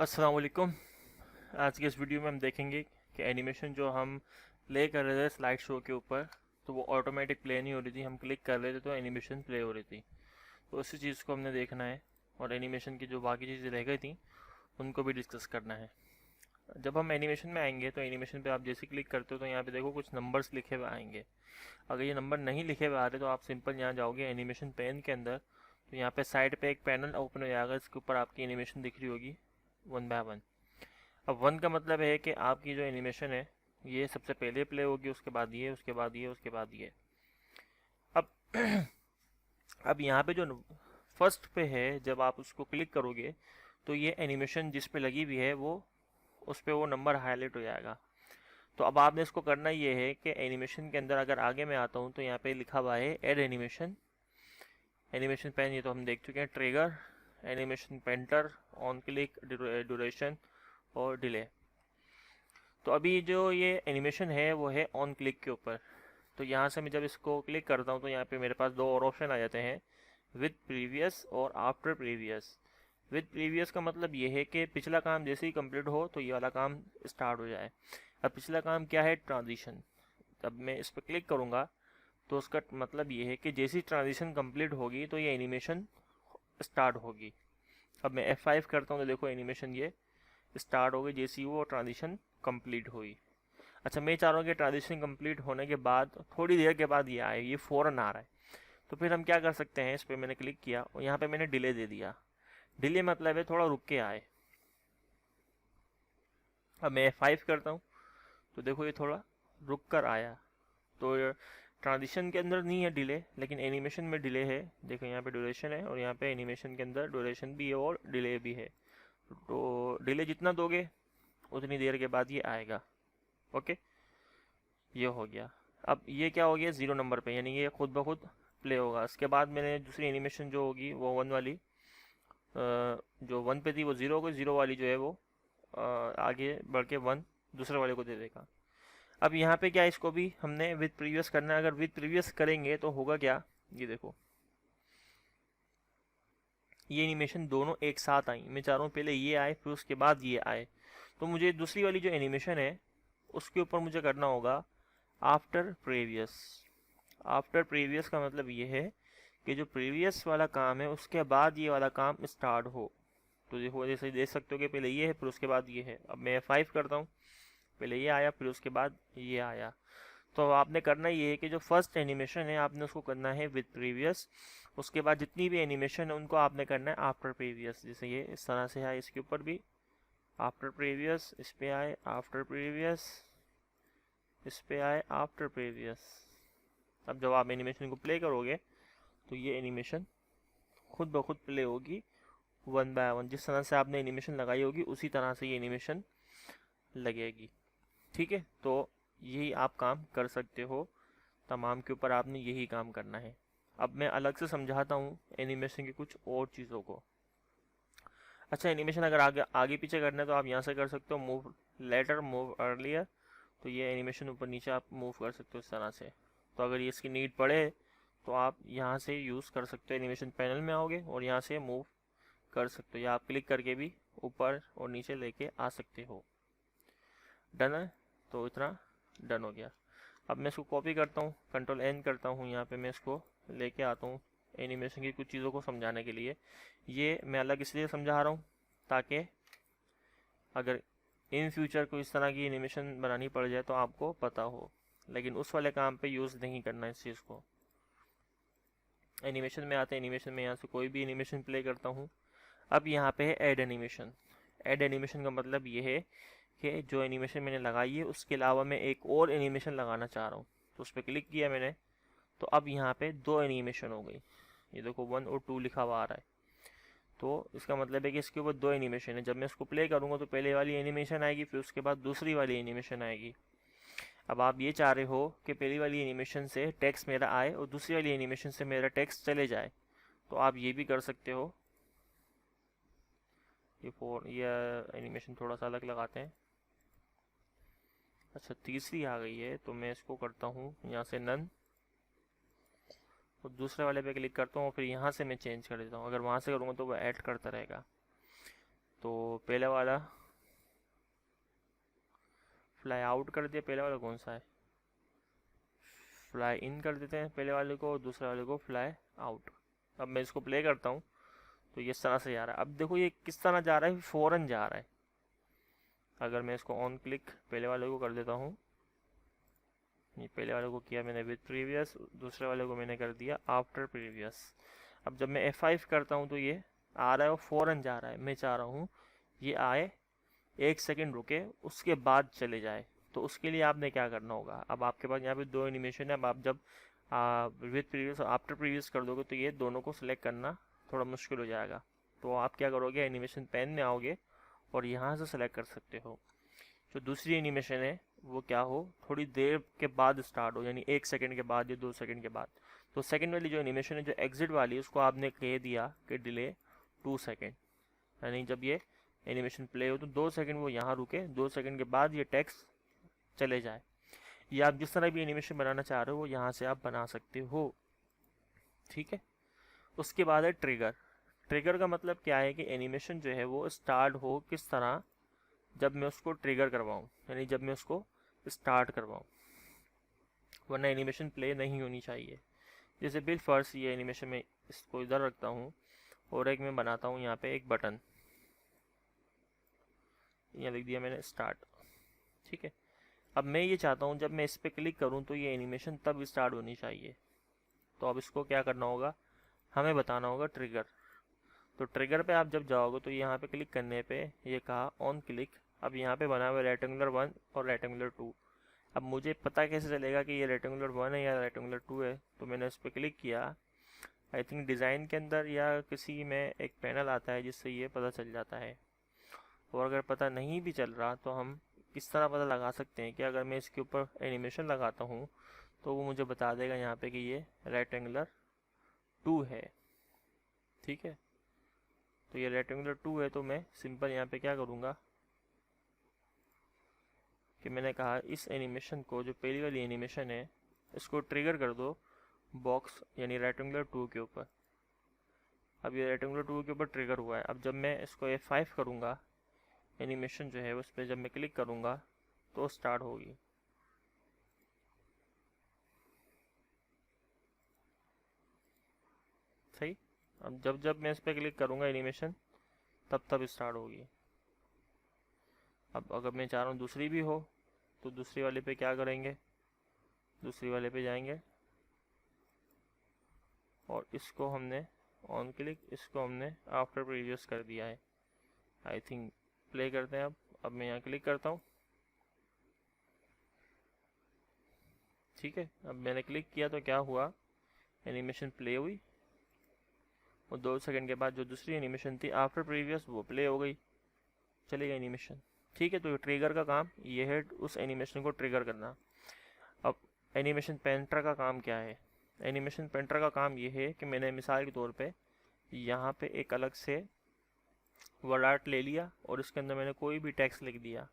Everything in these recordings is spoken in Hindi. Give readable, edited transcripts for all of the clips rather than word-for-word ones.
अस्सलाम वालेकुम। आज के इस वीडियो में हम देखेंगे कि एनिमेशन जो हम प्ले कर रहे थे स्लाइड शो के ऊपर, तो वो ऑटोमेटिक प्ले नहीं हो रही थी। हम क्लिक कर रहे थे तो एनिमेशन प्ले हो रही थी। तो उसी चीज़ को हमने देखना है और एनिमेशन की जो बाकी चीज़ें रह गई थी उनको भी डिस्कस करना है। जब हम एनिमेशन में आएंगे तो एनिमेशन पे आप जैसे क्लिक करते हो तो यहाँ पे देखो कुछ नंबर्स लिखे हुए आएंगे। अगर ये नंबर नहीं लिखे हुए आ रहे तो आप सिंपल यहाँ जाओगे एनिमेशन पेन के अंदर, तो यहाँ पे साइड पे एक पैनल ओपन हो जाएगा, इसके ऊपर आपकी एनिमेशन दिख रही होगी वन बाय वन। अब वन का मतलब है कि आपकी जो एनिमेशन है ये सबसे पहले प्ले होगी, उसके बाद ये, उसके बाद ये, उसके बाद ये। अब अब यहाँ पे जो फर्स्ट पे है, जब आप उसको क्लिक करोगे तो ये एनिमेशन जिस पे लगी हुई है वो उस पे वो नंबर हाईलाइट हो जाएगा। तो अब आपने इसको करना ये है कि एनिमेशन के अंदर अगर आगे मैं आता हूँ तो यहाँ पे लिखा हुआ है ऐड एनिमेशन, एनिमेशन पेन, ये तो हम देख चुके हैं, trigger, animation painter, on click, duration और डिले। तो अभी जो ये एनिमेशन है वो है ऑन क्लिक के ऊपर। तो यहाँ से मैं जब इसको क्लिक करता हूँ तो यहाँ पे मेरे पास दो और ऑप्शन आ जाते हैं, विद प्रीवियस और आफ्टर प्रीवियस। विद प्रीवियस का मतलब ये है कि पिछला काम जैसे ही कंप्लीट हो तो ये वाला काम स्टार्ट हो जाए। अब पिछला काम क्या है? ट्रांजिशन। तब मैं इस पर क्लिक करूँगा तो उसका मतलब ये है कि जैसी ट्रांजिशन कंप्लीट होगी तो ये एनिमेशन स्टार्ट होगी। अब मैं F5 करता हूँ तो देखो एनिमेशन ये स्टार्ट हो गई जैसे ही वो ट्रांजिशन कंप्लीट हुई। अच्छा, मैं चाह रहा हूँ कि ट्रांजिशन कंप्लीट होने के बाद थोड़ी देर के बाद ये आए, ये फ़ौरन आ रहा है। तो फिर हम क्या कर सकते हैं, इस पर मैंने क्लिक किया और यहाँ पे मैंने डिले दे दिया। डिले मतलब है थोड़ा रुक के आए। अब मैं F5 करता हूँ तो देखो ये थोड़ा रुक कर आया। तो ट्रांजिशन के अंदर नहीं है डिले, लेकिन एनिमेशन में डिले है। देखो यहाँ पे ड्यूरेशन है और यहाँ पे एनिमेशन के अंदर ड्यूरेशन भी है और डिले भी है। तो डिले जितना दोगे उतनी देर के बाद ये आएगा। ओके, ये हो गया। अब ये क्या हो गया? ज़ीरो नंबर पे, यानी ये खुद ब खुद प्ले होगा। उसके बाद मैंने दूसरी एनिमेशन जो होगी वो वन वाली, जो वन पे थी वो ज़ीरो हो गई। ज़ीरो वाली जो है वो आगे बढ़ के वन दूसरे वाले को दे देगा। अब यहाँ पे क्या, इसको भी हमने विद प्रीवियस करना है। अगर विद प्रीवियस करेंगे तो होगा क्या, ये देखो ये एनिमेशन दोनों एक साथ आई। मैं चाह रहा हूँ पहले ये आए फिर उसके बाद ये आए। तो मुझे दूसरी वाली जो एनिमेशन है उसके ऊपर मुझे करना होगा आफ्टर प्रीवियस। आफ्टर प्रीवियस का मतलब ये है कि जो प्रीवियस वाला काम है उसके बाद ये वाला काम स्टार्ट हो। तो देखो जैसे देख सकते हो कि पहले ये है फिर उसके बाद ये है। अब मैं F5 करता हूँ, पहले ये आया फिर उसके बाद ये आया। तो आपने करना ये है कि जो फर्स्ट एनिमेशन है आपने उसको करना है विद प्रीवियस। उसके बाद जितनी भी एनिमेशन है उनको आपने करना है आफ्टर प्रीवियस। जैसे ये इस तरह से है, इसके ऊपर भी आफ्टर प्रीवियस, इस पे आए आफ्टर प्रीवियस, इस पे आए आफ्टर प्रीवियस। अब जब आप एनिमेशन को प्ले करोगे तो ये एनिमेशन खुद ब खुद प्ले होगी वन बाय वन। जिस तरह से आपने एनिमेशन लगाई होगी उसी तरह से ये एनिमेशन लगेगी। ठीक है, तो यही आप काम कर सकते हो। तमाम के ऊपर आपने यही काम करना है। अब मैं अलग से समझाता हूँ एनिमेशन की कुछ और चीज़ों को। अच्छा, एनिमेशन अगर आगे आगे पीछे करना है तो आप यहाँ से कर सकते हो मूव लेटर, मूव अर्लियर। तो ये एनिमेशन ऊपर नीचे आप मूव कर सकते हो इस तरह से। तो अगर ये इसकी नीड पड़े तो आप यहाँ से यूज़ कर सकते हो। एनिमेशन पैनल में आओगे और यहाँ से मूव कर सकते हो, या आप क्लिक करके भी ऊपर और नीचे लेके आ सकते हो। डन है, तो इतना डन हो गया। अब मैं इसको कॉपी करता हूँ, कंट्रोल एन करता हूँ, यहाँ पे मैं इसको लेके आता हूँ एनिमेशन की कुछ चीज़ों को समझाने के लिए। ये मैं अलग इसलिए समझा रहा हूँ ताकि अगर इन फ्यूचर को इस तरह की एनिमेशन बनानी पड़ जाए तो आपको पता हो, लेकिन उस वाले काम पे यूज़ नहीं करना इस चीज़ को। एनिमेशन में आते हैं, एनिमेशन में यहाँ से कोई भी एनिमेशन प्ले करता हूँ। अब यहाँ पे है ऐड एनिमेशन। ऐड एनिमेशन का मतलब ये है कि जो एनिमेशन मैंने लगाई है उसके अलावा मैं एक और एनिमेशन लगाना चाह रहा हूँ। तो उस पर क्लिक किया मैंने, तो अब यहाँ पे दो एनिमेशन हो गई। ये देखो 1 और 2 लिखा हुआ आ रहा है। तो इसका मतलब है कि इसके ऊपर दो एनिमेशन है। जब मैं इसको प्ले करूँगा तो पहले वाली एनिमेशन आएगी फिर उसके बाद दूसरी वाली एनिमेशन आएगी। अब आप ये चाह रहे हो कि पहली वाली एनिमेशन से टेक्स्ट मेरा आए और दूसरी वाली एनिमेशन से मेरा टेक्स्ट चले जाए, तो आप ये भी कर सकते हो। ये एनिमेशन थोड़ा सा अलग लगाते हैं। अच्छा, तीसरी आ गई है तो मैं इसको करता हूँ यहाँ से नन, और दूसरे वाले पे क्लिक करता हूँ, फिर यहाँ से मैं चेंज कर देता हूँ। अगर वहाँ से करूँगा तो वो ऐड करता रहेगा। तो पहले वाला फ्लाई आउट कर दिया, पहले वाला कौन सा है, फ्लाई इन कर देते हैं पहले वाले को, और दूसरे वाले को फ्लाई आउट। अब मैं इसको प्ले करता हूँ तो ये इस तरह से जा रहा है। अब देखो ये किस तरह जा रहा है, फ़ौरन जा रहा है। अगर मैं इसको ऑन क्लिक पहले वाले को कर देता हूँ, ये पहले वाले को किया मैंने विद प्रीवियस, दूसरे वाले को मैंने कर दिया आफ्टर प्रीवियस। अब जब मैं F5 करता हूँ तो ये आ रहा है और फ़ौरन जा रहा है। मैं चाह रहा हूँ ये आए, 1 सेकंड रुके, उसके बाद चले जाए। तो उसके लिए आपने क्या करना होगा, अब आपके पास यहाँ पे 2 एनिमेशन है। अब आप जब विद प्रीवियस और आफ्टर प्रीवियस कर दोगे तो ये दोनों को सिलेक्ट करना थोड़ा मुश्किल हो जाएगा। तो आप क्या करोगे, एनिमेशन पैन में आओगे और यहाँ से सेलेक्ट कर सकते हो। जो दूसरी एनिमेशन है वो क्या हो, थोड़ी देर के बाद स्टार्ट हो, यानी 1 सेकंड के बाद या 2 सेकंड के बाद। तो सेकंड वाली जो एनिमेशन है, जो एग्जिट वाली है, उसको आपने कह दिया कि डिले 2 सेकंड, यानी जब ये एनिमेशन प्ले हो तो 2 सेकंड वो यहाँ रुके, 2 सेकंड के बाद ये टेक्स्ट चले जाए। या आप जिस तरह भी एनिमेशन बनाना चाह रहे हो वो यहाँ से आप बना सकते हो। ठीक है। उसके बाद है ट्रिगर। ट्रिगर का मतलब क्या है कि एनिमेशन जो है वो स्टार्ट हो किस तरह, जब मैं उसको ट्रिगर करवाऊँ, यानी जब मैं उसको स्टार्ट करवाऊँ, वरना एनिमेशन प्ले नहीं होनी चाहिए। जैसे बिल फर्स्ट ये एनिमेशन में इसको इधर रखता हूँ और एक मैं बनाता हूँ यहाँ पे एक बटन, यहाँ लिख दिया मैंने स्टार्ट। ठीक है। अब मैं ये चाहता हूँ जब मैं इस पर क्लिक करूँ तो ये एनिमेशन तब स्टार्ट होनी चाहिए। तो अब इसको क्या करना होगा, हमें बताना होगा ट्रिगर। तो ट्रिगर पे आप जब जाओगे तो यहाँ पे क्लिक करने पे ये कहा ऑन क्लिक। अब यहाँ पे बना हुआ है रेक्टेंगुलर 1 और रेक्टेंगुलर 2। अब मुझे पता कैसे चलेगा कि ये रेक्टेंगुलर 1 है या रेक्टेंगुलर 2 है, तो मैंने इस पर क्लिक किया। आई थिंक डिज़ाइन के अंदर या किसी में एक पैनल आता है जिससे ये पता चल जाता है। और अगर पता नहीं भी चल रहा तो हम किस तरह पता लगा सकते हैं कि अगर मैं इसके ऊपर एनिमेशन लगाता हूँ तो वो मुझे बता देगा यहाँ पे कि ये रेक्टेंगुलर 2 है। ठीक है। तो ये रेक्टेंगुलर 2 है, तो मैं सिंपल यहाँ पे क्या करूँगा कि मैंने कहा इस एनिमेशन को, जो पहली वाली एनिमेशन है, इसको ट्रिगर कर दो बॉक्स यानी रेक्टेंगुलर 2 के ऊपर। अब ये रेक्टेंगुलर 2 के ऊपर ट्रिगर हुआ है। अब जब मैं इसको F5 करूँगा, एनिमेशन जो है उस पर जब मैं क्लिक करूँगा तो स्टार्ट होगी। सही। अब जब जब मैं इस पर क्लिक करूँगा एनिमेशन तब तब स्टार्ट होगी। अब अगर मैं चाह रहा हूँ दूसरी भी हो तो दूसरी वाले पे क्या करेंगे, दूसरी वाले पे जाएंगे और इसको हमने ऑन क्लिक, इसको हमने आफ्टर प्रीवियस कर दिया है। आई थिंक प्ले करते हैं। अब मैं यहाँ क्लिक करता हूँ। ठीक है। अब मैंने क्लिक किया तो क्या हुआ, एनिमेशन प्ले हुई और 2 सेकंड के बाद जो दूसरी एनिमेशन थी आफ्टर प्रीवियस वो प्ले हो गई, चलेगा एनिमेशन। ठीक है। तो ट्रिगर का काम ये है, उस एनिमेशन को ट्रिगर करना। अब एनिमेशन पेंटर का काम क्या है, एनिमेशन पेंटर का काम ये है कि मैंने मिसाल के तौर पे यहाँ पे एक अलग से वर्ड आर्ट ले लिया और इसके अंदर मैंने कोई भी टेक्स्ट लिख दिया।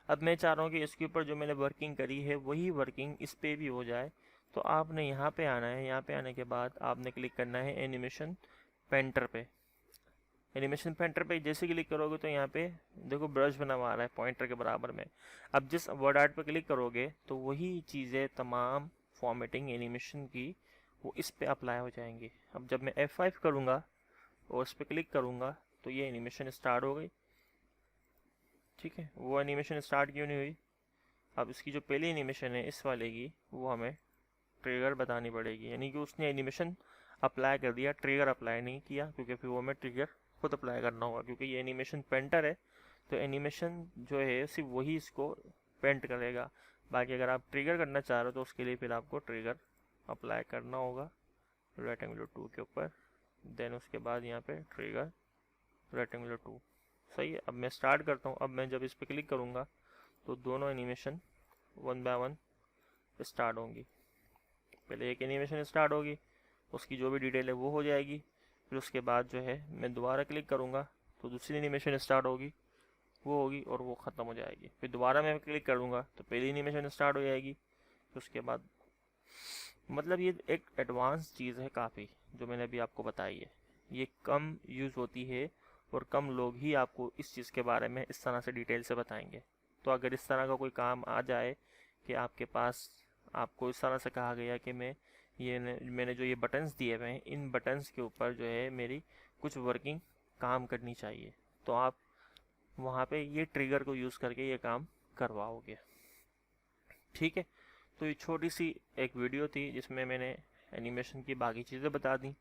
अब मैं चाह रहा हूँ कि इसके ऊपर जो मैंने वर्किंग करी है वही वर्किंग इस पर भी हो जाए। तो आपने यहाँ पे आना है, यहाँ पे आने के बाद आपने क्लिक करना है एनिमेशन पेंटर पे। एनिमेशन पेंटर पे जैसे क्लिक करोगे तो यहाँ पे देखो ब्रश बना हुआ आ रहा है पॉइंटर के बराबर में। अब जिस वर्ड आर्ट पे क्लिक करोगे तो वही चीज़ें तमाम फॉर्मेटिंग एनिमेशन की वो इस पे अप्लाई हो जाएंगी। अब जब मैं F5 करूँगा और इस पर क्लिक करूँगा तो ये एनिमेशन स्टार्ट हो गई। ठीक है। वो एनिमेशन स्टार्ट क्यों नहीं हुई, अब इसकी जो पहली एनिमेशन है इस वाले की, वो हमें ट्रिगर बतानी पड़ेगी। यानी कि उसने एनिमेशन अप्लाई कर दिया, ट्रिगर अप्लाई नहीं किया, क्योंकि फिर वो हमें ट्रिगर खुद अप्लाई करना होगा। क्योंकि ये एनिमेशन पेंटर है तो एनिमेशन जो है सिर्फ वही इसको पेंट करेगा। बाकी अगर आप ट्रिगर करना चाह रहे हो तो उसके लिए फिर आपको ट्रिगर अप्लाई करना होगा रेक्टेंगुलर 2 के ऊपर। देन उसके बाद यहाँ पे ट्रिगर रेक्टेंगुलर 2। सही है। अब मैं स्टार्ट करता हूँ। अब मैं जब इस पर क्लिक करूँगा तो दोनों एनिमेशन 1 बाय 1 स्टार्ट होंगी। पहले एक एनिमेशन स्टार्ट होगी, उसकी जो भी डिटेल है वो हो जाएगी। फिर उसके बाद जो है मैं दोबारा क्लिक करूँगा तो दूसरी एनिमेशन स्टार्ट होगी, वो होगी और वो ख़त्म हो जाएगी। फिर दोबारा मैं क्लिक करूँगा तो पहली एनिमेशन स्टार्ट हो जाएगी। फिर उसके बाद मतलब ये एक एडवांस चीज़ है काफ़ी, जो मैंने अभी आपको बताई है। ये कम यूज़ होती है और कम लोग ही आपको इस चीज़ के बारे में इस तरह से डिटेल से बताएंगे। तो अगर इस तरह का कोई काम आ जाए कि आपके पास आपको इस तरह से कहा गया कि मैंने जो ये बटन्स दिए हुए हैं, इन बटन्स के ऊपर जो है मेरी कुछ वर्किंग काम करनी चाहिए, तो आप वहाँ पे ये ट्रिगर को यूज़ करके ये काम करवाओगे। ठीक है, तो ये छोटी सी एक वीडियो थी जिसमें मैंने एनिमेशन की बाकी चीज़ें बता दी,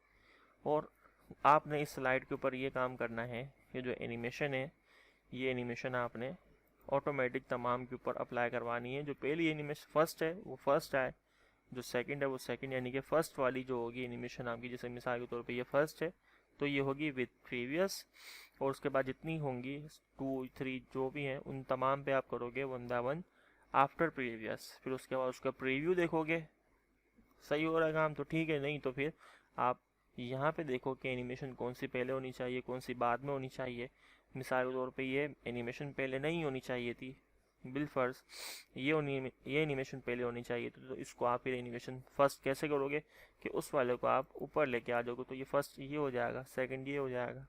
और आपने इस स्लाइड के ऊपर ये काम करना है कि जो एनिमेशन है, ये एनिमेशन आपने ऑटोमेटिक तमाम के ऊपर अप्लाई करवानी है। जो पहली एनिमेशन फर्स्ट है वो फर्स्ट आए, जो सेकंड है वो सेकंड, यानी कि फर्स्ट वाली जो होगी एनिमेशन आपकी, जैसे मिसाल के तौर पे ये फर्स्ट है तो ये होगी विद प्रीवियस, और उसके बाद जितनी होंगी 2 3 जो भी हैं उन तमाम पे आप करोगे 1 बाय 1 आफ्टर प्रीवियस। फिर उसके बाद उसका प्रीव्यू देखोगे, सही हो रहा है काम तो ठीक है, नहीं तो फिर आप यहाँ पे देखो कि एनिमेशन कौन सी पहले होनी चाहिए, कौन सी बाद में होनी चाहिए। मिसाल के तौर पे ये एनिमेशन पहले नहीं होनी चाहिए थी, बिलफर्ज ये एनिमेशन पहले होनी चाहिए थी, तो इसको आप फिर एनिमेशन फर्स्ट कैसे करोगे कि उस वाले को आप ऊपर लेके आ जाओगे, तो ये फर्स्ट ये हो जाएगा, सेकंड ये हो जाएगा।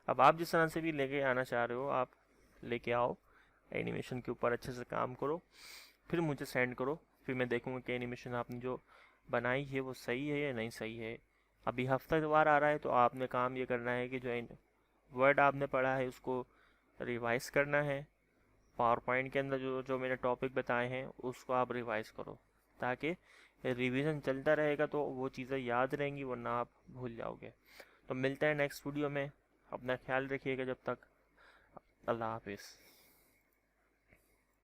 अब आप जिस तरह से भी लेके आना चाह रहे हो आप लेके आओ, एनिमेशन के ऊपर अच्छे से काम करो, फिर मुझे सेंड करो, फिर मैं देखूँगा कि एनिमेशन आपने जो बनाई है वो सही है या नहीं सही है। अभी हफ्तावार आ रहा है तो आपने काम ये करना है कि जो वर्ड आपने पढ़ा है उसको रिवाइज करना है, पावर पॉइंट के अंदर जो जो मैंने टॉपिक बताए हैं उसको आप रिवाइज करो, ताकि रिवीजन चलता रहेगा तो वो चीज़ें याद रहेंगी, वरना आप भूल जाओगे। तो मिलते हैं नेक्स्ट वीडियो में, अपना ख्याल रखिएगा, जब तक अल्लाह हाफिज़।